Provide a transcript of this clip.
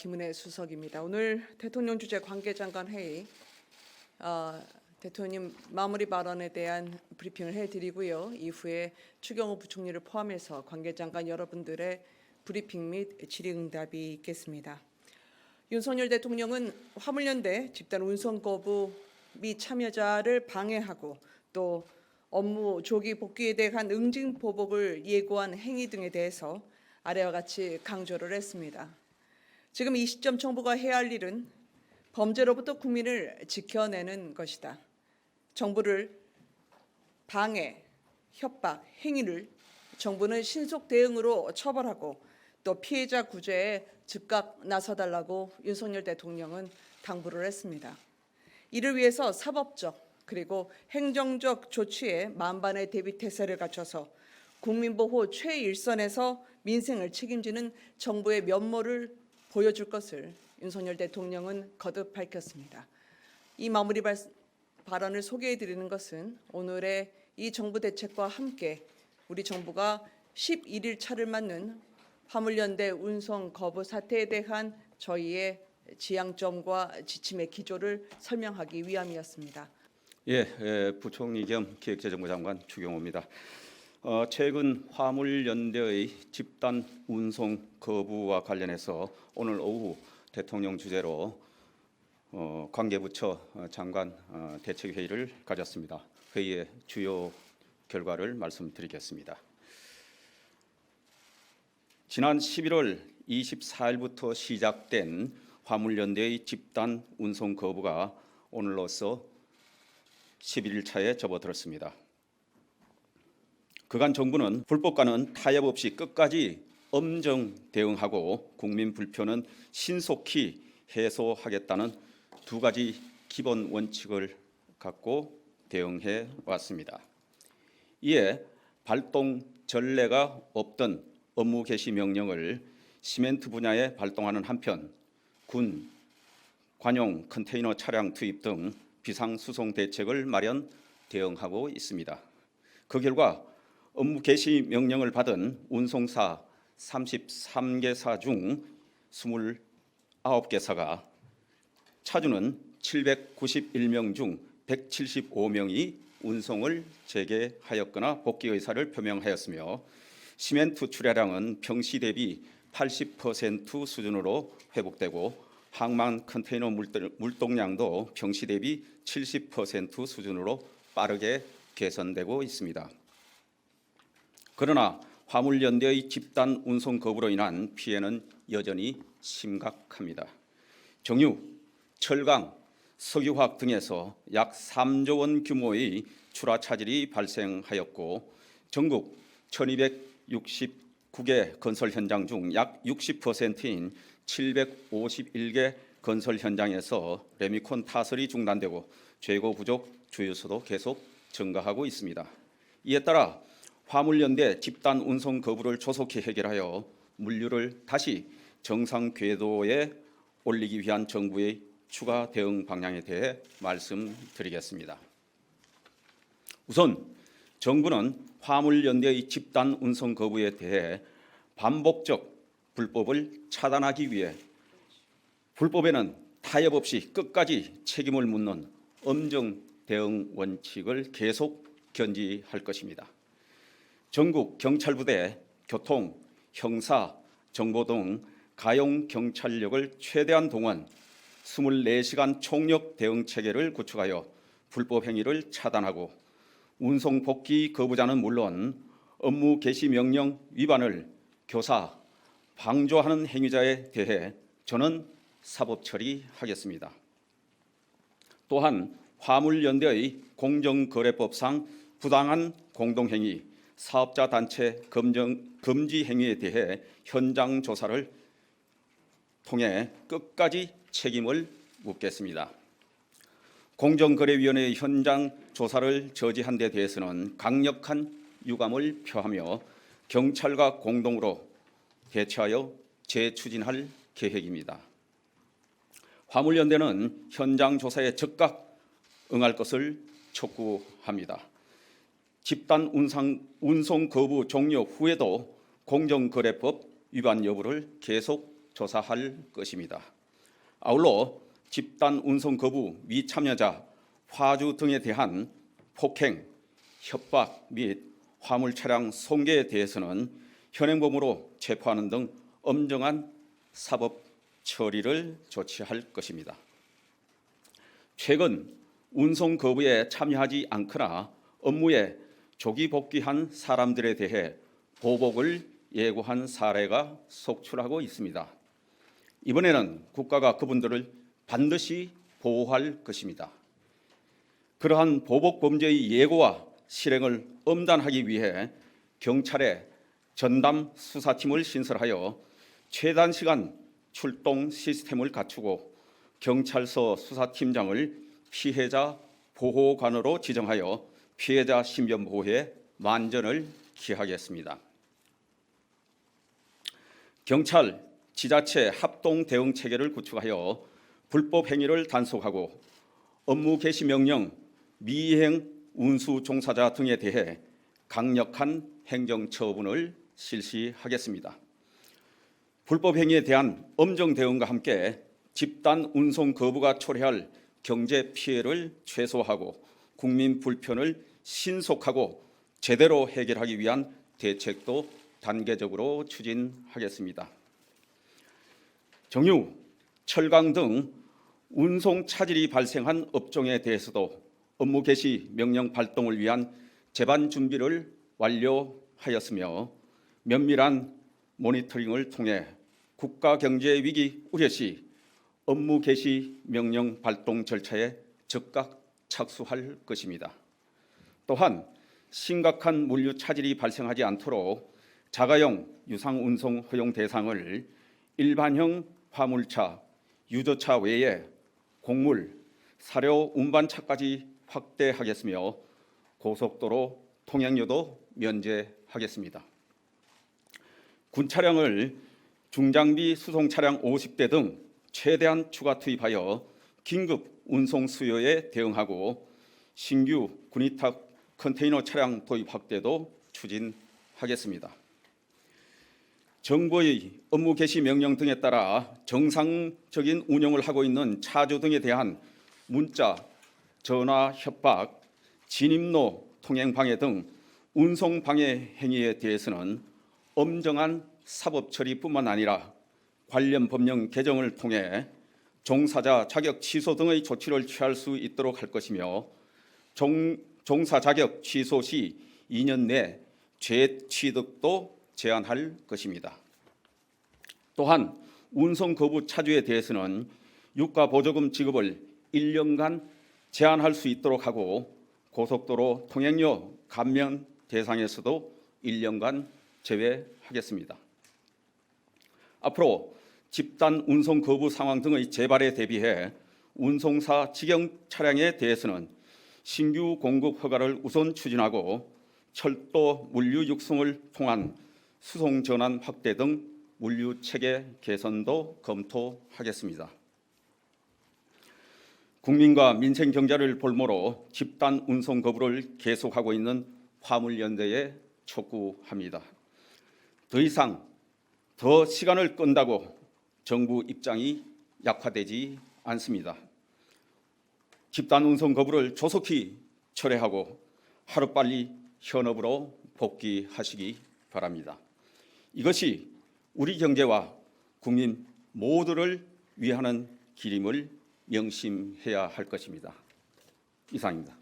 김은혜 수석입니다. 오늘 대통령 주재 관계장관 회의 대통령 마무리 발언에 대한 브리핑을 해드리고요. 이후에 추경호 부총리를 포함해서 관계장관 여러분들의 브리핑 및 질의응답이 있겠습니다. 윤석열 대통령은 화물연대 집단 운송 거부 및 참여자를 방해하고 또 업무 조기 복귀에 대한 응징 보복을 예고한 행위 등에 대해서 아래와 같이 강조를 했습니다. 지금 이 시점 정부가 해야 할 일은 범죄로부터 국민을 지켜내는 것이다. 정부를 방해, 협박, 행위를 정부는 신속 대응으로 처벌하고 또 피해자 구제에 즉각 나서달라고 윤석열 대통령은 당부를 했습니다. 이를 위해서 사법적 그리고 행정적 조치에 만반의 대비 태세를 갖춰서 국민보호 최일선에서 민생을 책임지는 정부의 면모를 보여줄 것을 윤석열 대통령은 거듭 밝혔습니다. 이 마무리 발언을 소개해드리는 것은 오늘의 이 정부 대책과 함께 우리 정부가 11일 차를 맞는 화물연대 운송 거부 사태에 대한 저희의 지향점과 지침의 기조를 설명하기 위함이었습니다. 부총리 겸 기획재정부 장관 추경호입니다. 최근 화물연대의 집단 운송 거부와 관련해서 오늘 오후 대통령 주재로 관계부처 장관 대책회의를 가졌습니다. 회의의 주요 결과를 말씀드리겠습니다. 지난 11월 24일부터 시작된 화물연대의 집단 운송 거부가 오늘로써 11일 차에 접어들었습니다. 그간 정부는 불법과는 타협 없이 끝까지 엄정 대응하고 국민 불편은 신속히 해소하겠다는 두 가지 기본 원칙을 갖고 대응해 왔습니다. 이에 발동 전례가 없던 업무 개시 명령을 시멘트 분야에 발동하는 한편 군, 관용 컨테이너 차량 투입 등 비상수송 대책을 마련 대응하고 있습니다. 그 결과 업무 개시 명령을 받은 운송사 33개사 중 29개사가 차주는 791명 중 175명이 운송을 재개하였거나 복귀 의사를 표명하였으며 시멘트 출하량은 평시 대비 80% 수준으로 회복되고 항만 컨테이너 물동량도 평시 대비 70% 수준으로 빠르게 개선되고 있습니다. 그러나 화물연대의 집단 운송 거부로 인한 피해는 여전히 심각합니다. 정유, 철강, 석유화학 등에서 약 3조 원 규모의 출하 차질이 발생하였고 전국 1269개 건설 현장 중 약 60%인 751개 건설 현장에서 레미콘 타설이 중단되고 재고 부족 주유소도 계속 증가하고 있습니다. 이에 따라 화물연대 집단 운송 거부를 조속히 해결하여 물류를 다시 정상 궤도에 올리기 위한 정부의 추가 대응 방향에 대해 말씀드리겠습니다. 우선 정부는 화물연대의 집단 운송 거부에 대해 반복적 불법을 차단하기 위해 불법에는 타협 없이 끝까지 책임을 묻는 엄정 대응 원칙을 계속 견지할 것입니다. 전국 경찰부대, 교통, 형사, 정보 등 가용 경찰력을 최대한 동원 24시간 총력 대응 체계를 구축하여 불법 행위를 차단하고 운송 복귀 거부자는 물론 업무 개시 명령 위반을 교사, 방조하는 행위자에 대해 저는 사법 처리하겠습니다. 또한 화물연대의 공정거래법상 부당한 공동행위, 사업자 단체 금지 행위에 대해 현장 조사를 통해 끝까지 책임을 묻겠습니다. 공정거래위원회의 현장 조사를 저지한 데 대해서는 강력한 유감을 표하며 경찰과 공동으로 대처하여 재추진할 계획입니다. 화물연대는 현장 조사에 즉각 응할 것을 촉구합니다. 집단 운송 거부 종료 후에도 공정거래법 위반 여부를 계속 조사할 것입니다. 아울러 집단 운송 거부, 미참여자, 화주 등에 대한 폭행, 협박 및 화물 차량 손괴에 대해서는 현행범으로 체포하는 등 엄정한 사법 처리를 조치할 것입니다. 최근 운송 거부에 참여하지 않거나 업무에 조기 복귀한 사람들에 대해 보복을 예고한 사례가 속출하고 있습니다. 이번에는 국가가 그분들을 반드시 보호할 것입니다. 그러한 보복 범죄의 예고와 실행을 엄단하기 위해 경찰에 전담 수사팀을 신설하여 최단 시간 출동 시스템을 갖추고 경찰서 수사팀장을 피해자 보호관으로 지정하여 피해자 신변 보호에 만전을 기하겠습니다. 경찰, 지자체 합동 대응 체계를 구축하여 불법 행위를 단속하고 업무 개시 명령, 미이행 운수 종사자 등에 대해 강력한 행정 처분을 실시하겠습니다. 불법 행위에 대한 엄정 대응과 함께 집단 운송 거부가 초래할 경제 피해를 최소화하고 국민 불편을 신속하고 제대로 해결하기 위한 대책도 단계적으로 추진하겠습니다. 정유, 철강 등 운송 차질이 발생한 업종에 대해서도 업무 개시 명령 발동을 위한 재반 준비를 완료하였으며 면밀한 모니터링을 통해 국가 경제 위기 우려 시 업무 개시 명령 발동 절차에 즉각 착수할 것입니다. 또한 심각한 물류 차질이 발생하지 않도록 자가용 유상 운송 허용 대상을 일반형 화물차, 유조차 외에 곡물, 사료 운반차까지 확대하겠으며 고속도로 통행료도 면제하겠습니다. 군 차량을 중장비 수송 차량 50대 등 최대한 추가 투입하여 긴급 운송 수요에 대응하고 신규 군위탁 컨테이너 차량 도입 확대도 추진하겠습니다. 정부의 업무 개시 명령 등에 따라 정상적인 운영을 하고 있는 차주 등에 대한 문자, 전화 협박, 진입로 통행 방해 등 운송 방해 행위에 대해서는 엄정한 사법 처리뿐만 아니라 관련 법령 개정을 통해 종사자 자격 취소 등의 조치를 취할 수 있도록 할 것이며 종사 자격 취소 시 2년 내 재취득도 제한할 것입니다. 또한 운송 거부 차주에 대해서는 유가 보조금 지급을 1년간 제한할 수 있도록 하고 고속도로 통행료 감면 대상에서도 1년간 제외하겠습니다. 앞으로 집단 운송 거부 상황 등의 재발에 대비해 운송사 직영 차량에 대해서는 신규 공급 허가를 우선 추진하고 철도 물류 육성을 통한 수송 전환 확대 등 물류 체계 개선도 검토하겠습니다. 국민과 민생 경제를 볼모로 집단 운송 거부를 계속하고 있는 화물연대에 촉구합니다. 더 이상 더 시간을 끈다고 정부 입장이 약화되지 않습니다. 집단 운송 거부를 조속히 철회하고 하루빨리 현업으로 복귀하시기 바랍니다. 이것이 우리 경제와 국민 모두를 위하는 길임을 명심해야 할 것입니다. 이상입니다.